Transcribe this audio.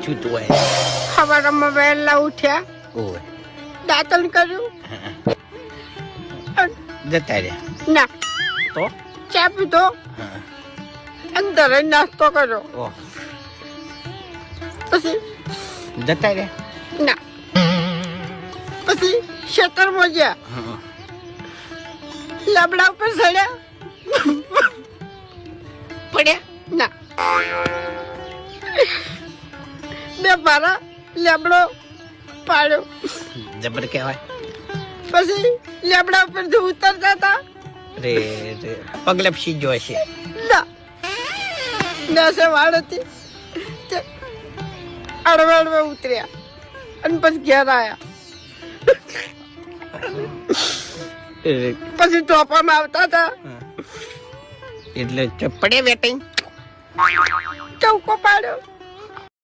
થયું તું હોય સવારમાં વહેલા ઉઠ્યા, ઓય દાંતણ કર્યું, જતા રહ્યા ના તો ચા પીધો, હા અંદર જ નાસ્તો કર્યો, ઓહ પછી જતા રહ્યા ના પછી ખેતરમાં ગયા, હા લાબડા ઉપર ચડ્યા, પડ્યા ના બે મારા લેબડો પાડ્યો, જબર કહેવાય પછી લેબડા ઉપરથી ઉતરતા હતા, રે રે પગલે સીજો હશે ના નસે વાળ હતી તે અડવે ઉતર્યા અને પછી ઘેર આવ્યા, પછી ટોપામાં આવતા હતા, એટલે પડે વેટિંગ ચૌકો પાડ્યો,